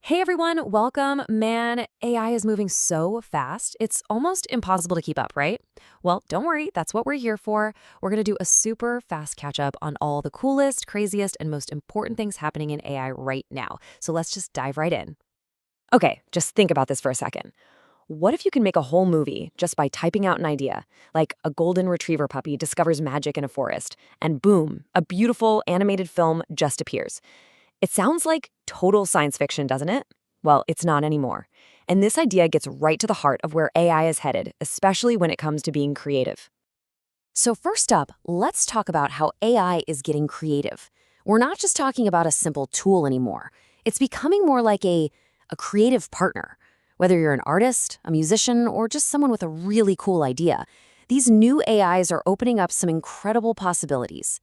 Hey everyone, welcome. Man, AI is moving so fast, it's almost impossible to keep up, right? Well, don't worry, that's what we're here for. We're going to do a super fast catch up on all the coolest, craziest, and most important things happening in AI right now. So let's just dive right in. Okay, just think about this for a second. What if you can make a whole movie just by typing out an idea? Like a golden retriever puppy discovers magic in a forest, and boom, a beautiful animated film just appears. It sounds like total science fiction, doesn't it? Well, it's not anymore. And this idea gets right to the heart of where AI is headed, especially when it comes to being creative. So first up, let's talk about how AI is getting creative. We're not just talking about a simple tool anymore. It's becoming more like a creative partner. Whether you're an artist, a musician, or just someone with a really cool idea, these new AIs are opening up some incredible possibilities.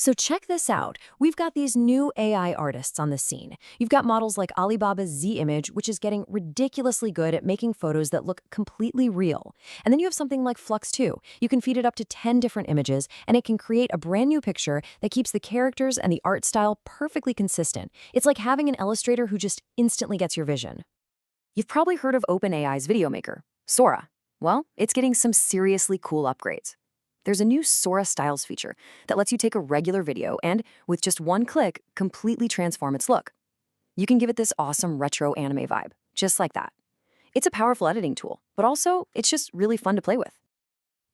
So check this out. We've got these new AI artists on the scene. You've got models like Alibaba's Z image, which is getting ridiculously good at making photos that look completely real. And then you have something like Flux 2. You can feed it up to 10 different images, and it can create a brand new picture that keeps the characters and the art style perfectly consistent. It's like having an illustrator who just instantly gets your vision. You've probably heard of OpenAI's video maker, Sora. Well, it's getting some seriously cool upgrades. There's a new Sora Styles feature that lets you take a regular video and, with just one click, completely transform its look. You can give it this awesome retro anime vibe, just like that. It's a powerful editing tool, but also it's just really fun to play with.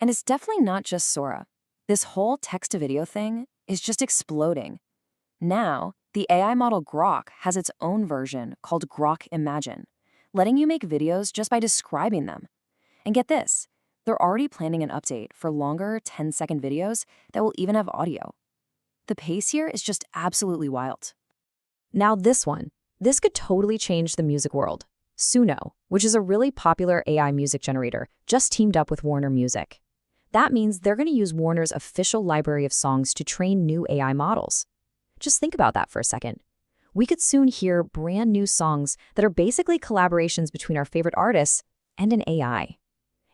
And it's definitely not just Sora. This whole text-to-video thing is just exploding. Now, the AI model Grok has its own version called Grok Imagine, letting you make videos just by describing them. And get this. They're already planning an update for longer 10-second videos that will even have audio. The pace here is just absolutely wild. Now this one. This could totally change the music world. Suno, which is a really popular AI music generator, just teamed up with Warner Music. That means they're going to use Warner's official library of songs to train new AI models. Just think about that for a second. We could soon hear brand new songs that are basically collaborations between our favorite artists and an AI.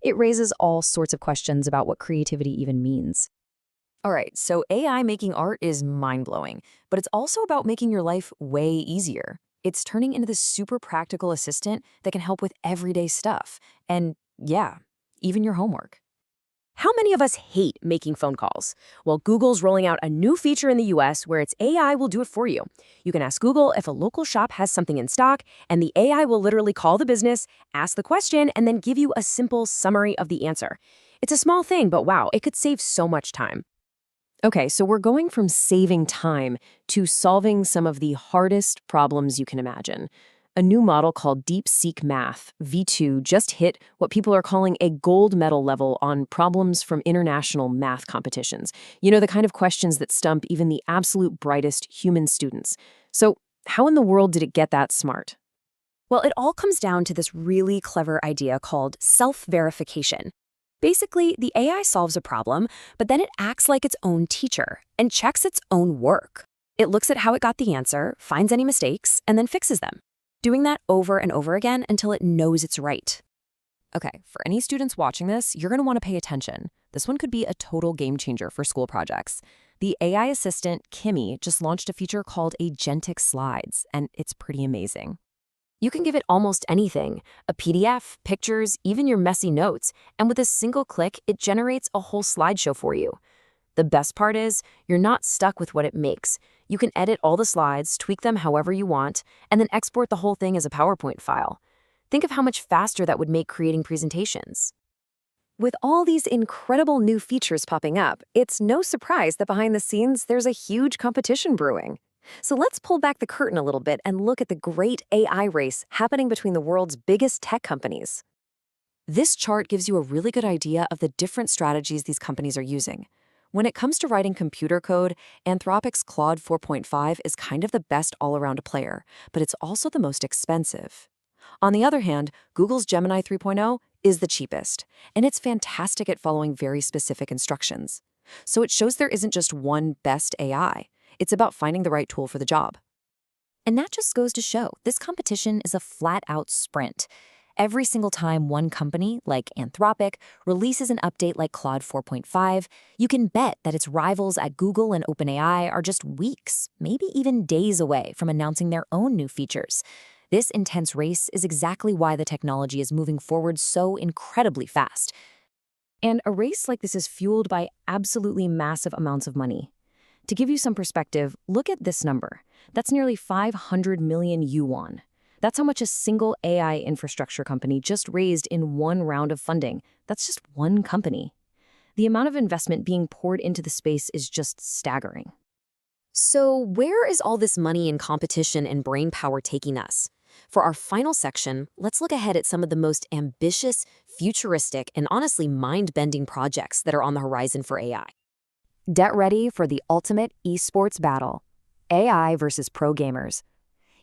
It raises all sorts of questions about what creativity even means. All right, so AI making art is mind-blowing, but it's also about making your life way easier. It's turning into this super practical assistant that can help with everyday stuff. And yeah, even your homework. How many of us hate making phone calls? Well, Google's rolling out a new feature in the US where its AI will do it for you. You can ask Google if a local shop has something in stock, and the AI will literally call the business, ask the question, and then give you a simple summary of the answer. It's a small thing, but wow, it could save so much time. Okay, so we're going from saving time to solving some of the hardest problems you can imagine. A new model called DeepSeek Math, V2, just hit what people are calling a gold medal level on problems from international math competitions. You know, the kind of questions that stump even the absolute brightest human students. So how in the world did it get that smart? Well, it all comes down to this really clever idea called self-verification. Basically, the AI solves a problem, but then it acts like its own teacher and checks its own work. It looks at how it got the answer, finds any mistakes, and then fixes them, doing that over and over again until it knows it's right. Okay, for any students watching this, you're going to want to pay attention. This one could be a total game changer for school projects. The AI assistant, Kimmy, just launched a feature called Agentic Slides, and it's pretty amazing. You can give it almost anything, a PDF, pictures, even your messy notes, and with a single click, it generates a whole slideshow for you. The best part is, you're not stuck with what it makes. You can edit all the slides, tweak them however you want, and then export the whole thing as a PowerPoint file. Think of how much faster that would make creating presentations. With all these incredible new features popping up, it's no surprise that behind the scenes, there's a huge competition brewing. So let's pull back the curtain a little bit and look at the great AI race happening between the world's biggest tech companies. This chart gives you a really good idea of the different strategies these companies are using. When it comes to writing computer code, Anthropic's Claude 4.5 is kind of the best all-around player, but it's also the most expensive. On the other hand, Google's Gemini 3.0 is the cheapest, and it's fantastic at following very specific instructions. So it shows there isn't just one best AI. It's about finding the right tool for the job. And that just goes to show this competition is a flat-out sprint. Every single time one company, like Anthropic, releases an update like Claude 4.5, you can bet that its rivals at Google and OpenAI are just weeks, maybe even days away from announcing their own new features. This intense race is exactly why the technology is moving forward so incredibly fast. And a race like this is fueled by absolutely massive amounts of money. To give you some perspective, look at this number. That's nearly 500 million yuan. That's how much a single AI infrastructure company just raised in one round of funding. That's just one company. The amount of investment being poured into the space is just staggering. So where is all this money and competition and brain power taking us? For our final section, let's look ahead at some of the most ambitious, futuristic, and honestly mind-bending projects that are on the horizon for AI. Get ready for the ultimate esports battle, AI versus pro gamers.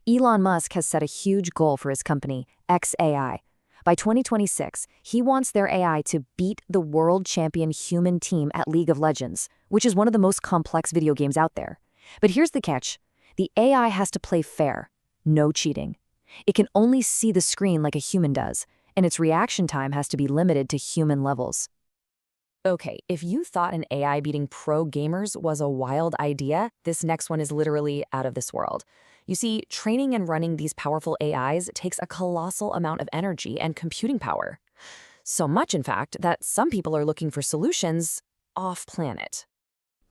Elon Musk has set a huge goal for his company, xAI. By 2026, he wants their AI to beat the world champion human team at League of Legends, which is one of the most complex video games out there. But here's the catch. The AI has to play fair, no cheating. It can only see the screen like a human does, and its reaction time has to be limited to human levels. Okay, if you thought an AI beating pro gamers was a wild idea, this next one is literally out of this world. You see, training and running these powerful AIs takes a colossal amount of energy and computing power. So much, in fact, that some people are looking for solutions off-planet.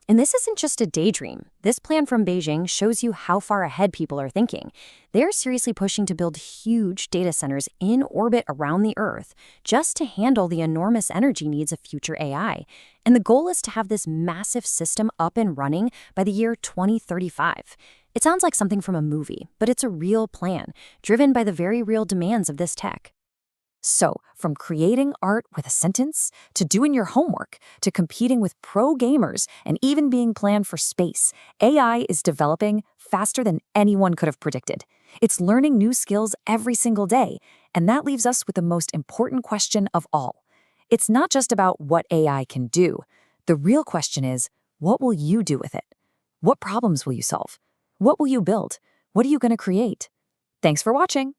And this isn't just a daydream. This plan from Beijing shows you how far ahead people are thinking. They're seriously pushing to build huge data centers in orbit around the Earth just to handle the enormous energy needs of future AI. And the goal is to have this massive system up and running by the year 2035. It sounds like something from a movie, but it's a real plan, driven by the very real demands of this tech. So, from creating art with a sentence, to doing your homework, to competing with pro gamers, and even being planned for space, AI is developing faster than anyone could have predicted. It's learning new skills every single day, and that leaves us with the most important question of all. It's not just about what AI can do. The real question is, what will you do with it? What problems will you solve? What will you build? What are you going to create? Thanks for watching.